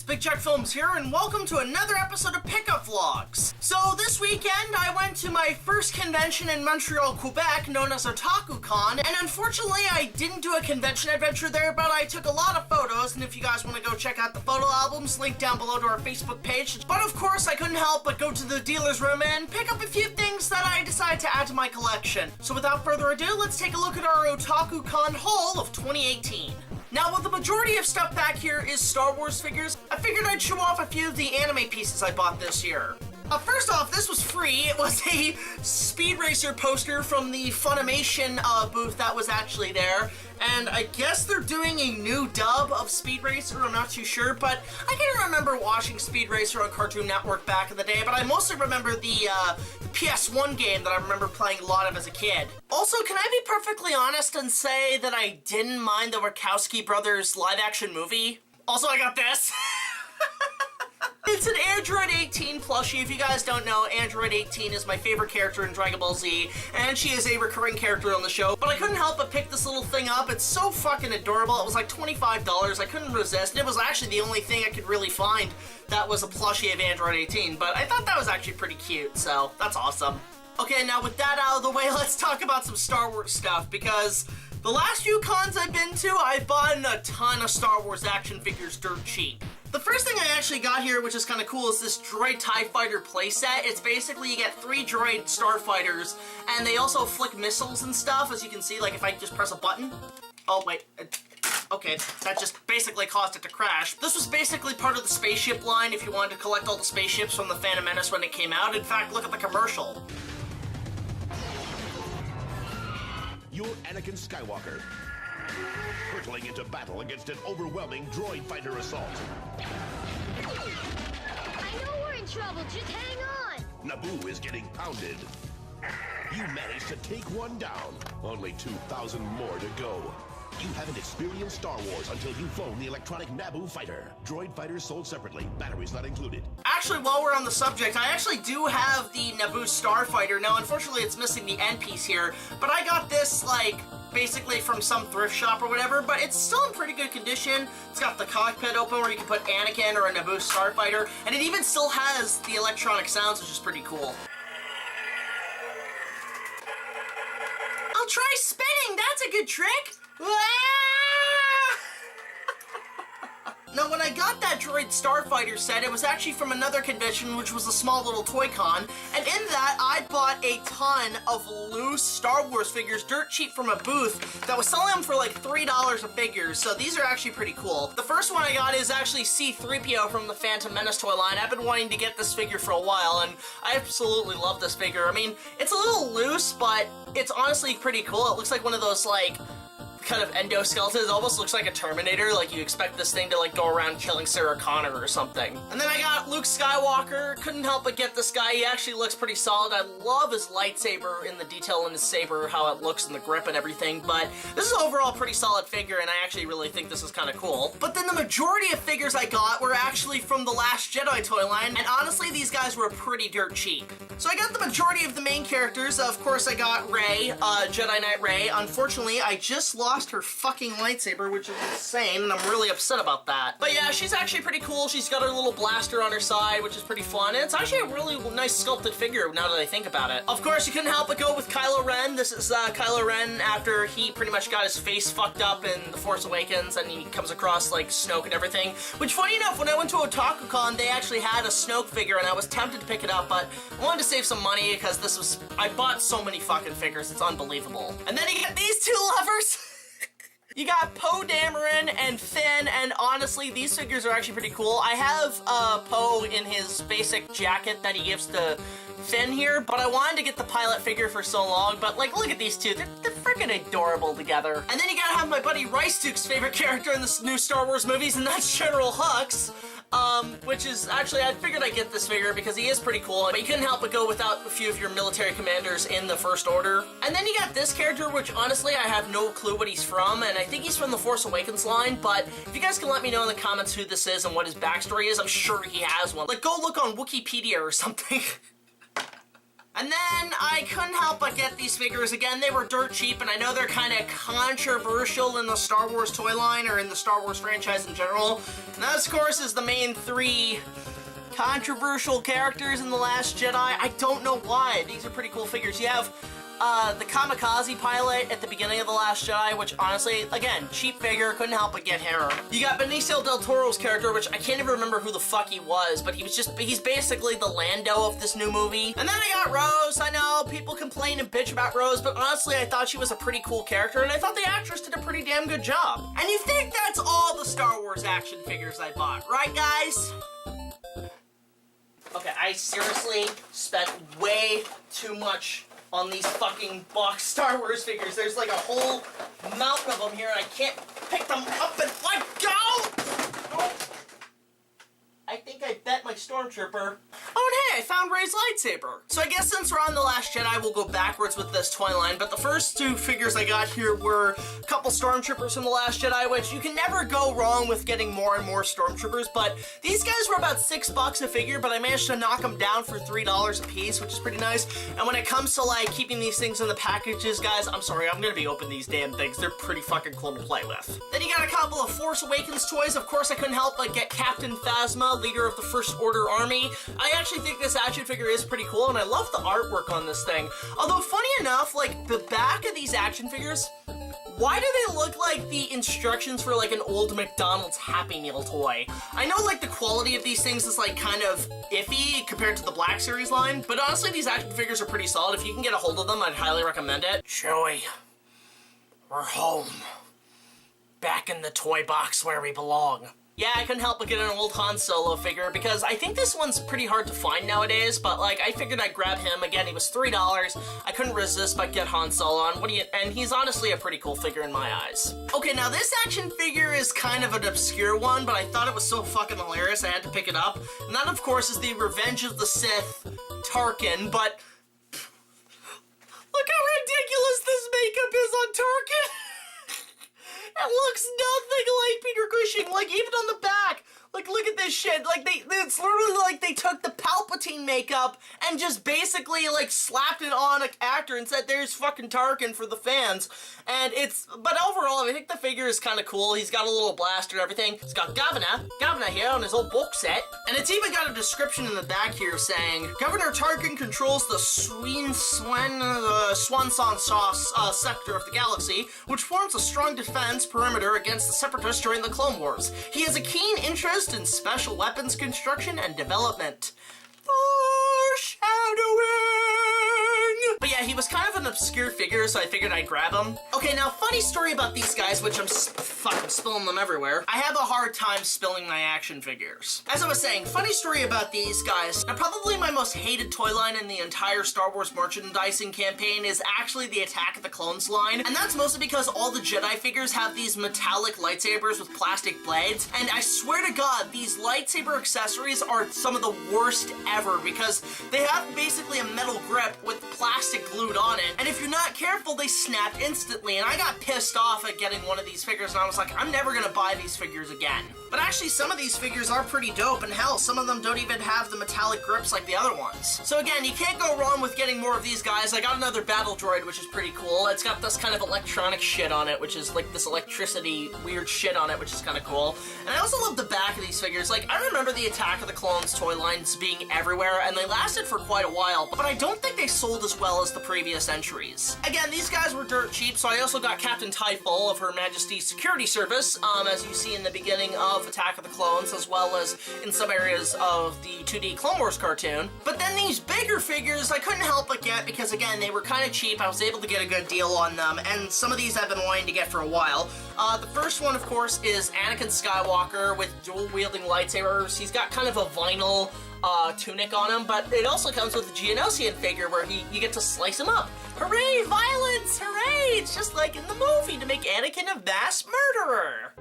BigJackFilms here, and welcome to another episode of Pickup Vlogs. So this weekend, I went to my first convention in Montreal, Quebec, known as OtakuThon, and unfortunately, I didn't do a convention adventure there, but I took a lot of photos, and if you guys want to go check out the photo albums, link down below to our Facebook page. But of course, I couldn't help but go to the dealer's room and pick up a few things that I decided to add to my collection. So without further ado, let's take a look at our OtakuThon haul of 2018. Now, while the majority of stuff back here is Star Wars figures, I figured I'd show off a few of the anime pieces I bought this year. First off, this was free. It was a Speed Racer poster from the Funimation booth that was actually there. And I guess they're doing a new dub of Speed Racer, I'm not too sure, but I can remember watching Speed Racer on Cartoon Network back in the day, but I mostly remember the PS1 game that I remember playing a lot of as a kid. Also, can I be perfectly honest and say that I didn't mind the Wachowski brothers live-action movie? Also, I got this. It's an Android 18 plushie. If you guys don't know, Android 18 is my favorite character in Dragon Ball Z, and she is a recurring character on the show. But I couldn't help but pick this little thing up. It's so fucking adorable. It was like $25. I couldn't resist. It was actually the only thing I could really find that was a plushie of Android 18, but I thought that was actually pretty cute, so that's awesome. Okay, now with that out of the way, let's talk about some Star Wars stuff, because the last few cons I've been to, I've bought a ton of Star Wars action figures dirt cheap. The first thing I actually got here, which is kind of cool, is this Droid TIE Fighter playset. It's basically, you get 3 droid starfighters, and they also flick missiles and stuff, as you can see, like if I just press a button. Oh, wait. Okay, that just basically caused it to crash. This was basically part of the spaceship line if you wanted to collect all the spaceships from the Phantom Menace when it came out. In fact, look at the commercial. You're Anakin Skywalker, hurtling into battle against an overwhelming droid fighter assault. I know we're in trouble, just hang on! Naboo is getting pounded. You managed to take one down. Only 2,000 more to go. You haven't experienced Star Wars until you phone the electronic Naboo fighter. Droid fighters sold separately, batteries not included. Actually, while we're on the subject, I actually do have the Naboo Starfighter. Now, unfortunately, it's missing the end piece here, but I got this, like, basically from some thrift shop or whatever, but it's still in pretty good condition. It's got the cockpit open where you can put Anakin or a Naboo Starfighter, and it even still has the electronic sounds, which is pretty cool. I'll try spinning! That's a good trick! Now, when I got that Droid Starfighter set, it was actually from another convention, which was a small little toy con, and in that, I bought a ton of loose Star Wars figures, dirt cheap from a booth, that was selling them for like $3 a figure, so these are actually pretty cool. The first one I got is actually C-3PO from the Phantom Menace toy line. I've been wanting to get this figure for a while, and I absolutely love this figure. I mean, it's a little loose, but it's honestly pretty cool. It looks like one of those, like, kind of endoskeletons. It almost looks like a Terminator, like you expect this thing to like go around killing Sarah Connor or something. And then I got Luke Skywalker. Couldn't help but get this guy. He actually looks pretty solid. I love his lightsaber in the detail in his saber, how it looks in the grip and everything, but this is overall a pretty solid figure, and I actually really think this is kind of cool. But then the majority of figures I got were actually from the Last Jedi toy line, and honestly, these guys were pretty dirt cheap. So I got the majority of the main characters. Of course, I got Rey, Jedi Knight Rey. Unfortunately, I just lost her fucking lightsaber, which is insane, and I'm really upset about that. But yeah, she's actually pretty cool. She's got her little blaster on her side, which is pretty fun, and it's actually a really nice sculpted figure now that I think about it. Of course, you couldn't help but go with Kylo Ren. This is Kylo Ren after he pretty much got his face fucked up in The Force Awakens, and he comes across like Snoke and everything. Which, funny enough, when I went to OtakuCon, they actually had a Snoke figure, and I was tempted to pick it up, but I wanted to save some money because this was, I bought so many fucking figures, it's unbelievable. And then you get these two lovers! You got Poe Dameron and Finn, and honestly, these figures are actually pretty cool. I have Poe in his basic jacket that he gives to Finn here, but I wanted to get the pilot figure for so long, but like, look at these two. They're freaking adorable together. And then you gotta have my buddy Rice-Duke's favorite character in the new Star Wars movies, and that's General Hux. Which is, actually, I figured I'd get this figure because he is pretty cool, but you couldn't help but go without a few of your military commanders in the First Order. And then you got this character, which honestly, I have no clue what he's from, and I think he's from the Force Awakens line, but if you guys can let me know in the comments who this is and what his backstory is, I'm sure he has one. Like, go look on Wikipedia or something. And then I couldn't help but get these figures. Again, they were dirt cheap, and I know they're kind of controversial in the Star Wars toy line, or in the Star Wars franchise in general. And that, of course, is the main 3 controversial characters in The Last Jedi. I don't know why. These are pretty cool figures. You have the kamikaze pilot at the beginning of The Last Jedi, which honestly, again, cheap figure, couldn't help but get Heron. You got Benicio del Toro's character, which I can't even remember who the fuck he was, but he's basically the Lando of this new movie. And then I got Rose. I know, people complain and bitch about Rose, but honestly, I thought she was a pretty cool character, and I thought the actress did a pretty damn good job. And you think that's all the Star Wars action figures I bought, right guys? Okay, I seriously spent way too much on these fucking box Star Wars figures. There's like a whole mountain of them here, and I can't pick them up and let go! Oh. I think I bet my Stormtrooper. Oh, and hey, I found Rey's lightsaber. So I guess since we're on The Last Jedi, we'll go backwards with this toy line, but the first 2 figures I got here were a couple Stormtroopers from The Last Jedi, which you can never go wrong with getting more and more Stormtroopers, but these guys were about $6 a figure, but I managed to knock them down for $3 a piece, which is pretty nice. And when it comes to, like, keeping these things in the packages, guys, I'm sorry, I'm gonna be opening these damn things. They're pretty fucking cool to play with. Then you got a couple of Force Awakens toys. Of course, I couldn't help but get Captain Phasma, leader of the First Order Army. I actually think this action figure is pretty cool, and I love the artwork on this thing. Although, funny enough, like, the back of these action figures, why do they look like the instructions for, like, an old McDonald's Happy Meal toy? I know, like, the quality of these things is, like, kind of iffy compared to the Black Series line, but honestly, these action figures are pretty solid. If you can get a hold of them, I'd highly recommend it. Joey, we're home. Back in the toy box where we belong. Yeah, I couldn't help but get an old Han Solo figure, because I think this one's pretty hard to find nowadays, but, like, I figured I'd grab him. Again, he was $3. I couldn't resist but get Han Solo, and he's honestly a pretty cool figure in my eyes. Okay, now this action figure is kind of an obscure one, but I thought it was so fucking hilarious I had to pick it up. And that, of course, is the Revenge of the Sith Tarkin, but look how ridiculous this makeup is on Tarkin! It looks nothing like Peter Cushing, like, even on the back. Like, look at this shit. Like, it's literally like they took the Palpatine makeup and just basically, like, slapped it on an actor and said, there's fucking Tarkin for the fans. And but overall, I think the figure is kind of cool. He's got a little blaster and everything. It's got Governor here on his old book set. And it's even got a description in the back here saying, Governor Tarkin controls the Swan Song Sauce sector of the galaxy, which forms a strong defense perimeter against the Separatists during the Clone Wars. He has a keen interest in special weapons construction and development. Foreshadowing! But yeah, he was kind of an obscure figure, so I figured I'd grab him. Okay, now, funny story about these guys, which I'm fucking spilling them everywhere. I have a hard time spilling my action figures. As I was saying, funny story about these guys. Now, probably my most hated toy line in the entire Star Wars merchandising campaign is actually the Attack of the Clones line, and that's mostly because all the Jedi figures have these metallic lightsabers with plastic blades, and I swear to God, these lightsaber accessories are some of the worst ever, because they have basically a metal grip with plastic glued on it, and if you're not careful, they snap instantly, and I got pissed off at getting one of these figures, and I was like, I'm never gonna buy these figures again. But actually, some of these figures are pretty dope, and hell, some of them don't even have the metallic grips like the other ones. So again, you can't go wrong with getting more of these guys. I got another battle droid, which is pretty cool. It's got this kind of electronic shit on it, which is like this electricity weird shit on it, which is kind of cool. And I also love the back of these figures. Like, I remember the Attack of the Clones toy lines being everywhere, and they lasted for quite a while, but I don't think they sold as well as the previous entries. Again, these guys were dirt cheap, so I also got Captain Typhoon of Her Majesty's Security Service, as you see in the beginning of Attack of the Clones, as well as in some areas of the 2D Clone Wars cartoon. But then these bigger figures, I couldn't help but get, because again, they were kind of cheap. I was able to get a good deal on them, and some of these I've been wanting to get for a while. The first one, of course, is Anakin Skywalker with dual-wielding lightsabers. He's got kind of a vinyl tunic on him, but it also comes with a Geonosian figure where you get to slice him up. Hooray, violence! Hooray! It's just like in the movie to make Anakin a mass murderer.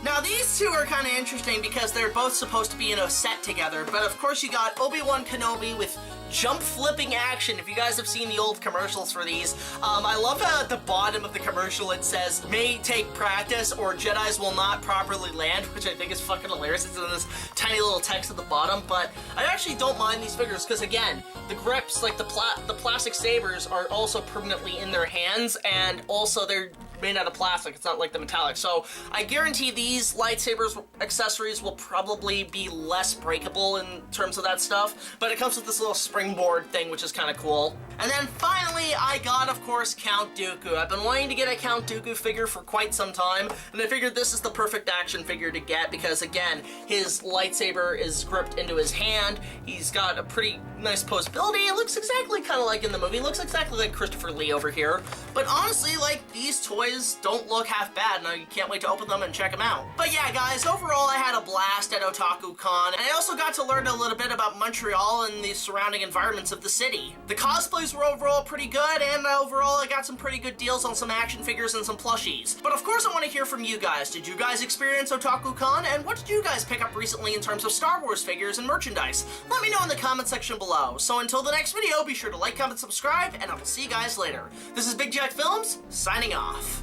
Now, Now these two are kind of interesting because they're both supposed to be in a set together, but of course you got Obi-Wan Kenobi with jump flipping action. If you guys have seen the old commercials for these, I love how at the bottom of the commercial it says, may take practice or Jedis will not properly land, which I think is fucking hilarious. It's in this tiny little text at the bottom, but I actually don't mind these figures because again, the grips, like the plastic sabers are also permanently in their hands, and also they're made out of plastic. It's not like the metallic. So I guarantee these lightsabers accessories will probably be less breakable in terms of that stuff, but it comes with this little springboard thing, which is kind of cool. And then finally, I got, of course, Count Dooku. I've been wanting to get a Count Dooku figure for quite some time, and I figured this is the perfect action figure to get because, again, his lightsaber is gripped into his hand. He's got a pretty nice posability. It looks exactly kind of like in the movie. It looks exactly like Christopher Lee over here. But honestly, like, these toys don't look half bad, and I can't wait to open them and check them out. But yeah, guys, overall I had a blast at OtakuThon, and I also got to learn a little bit about Montreal and the surrounding environments of the city. The cosplays were overall pretty good, and overall I got some pretty good deals on some action figures and some plushies. But of course I want to hear from you guys. Did you guys experience OtakuThon, and what did you guys pick up recently in terms of Star Wars figures and merchandise? Let me know in the comment section below. So until the next video, be sure to like, comment, subscribe, and I will see you guys later. This is BigJackFilms, signing off.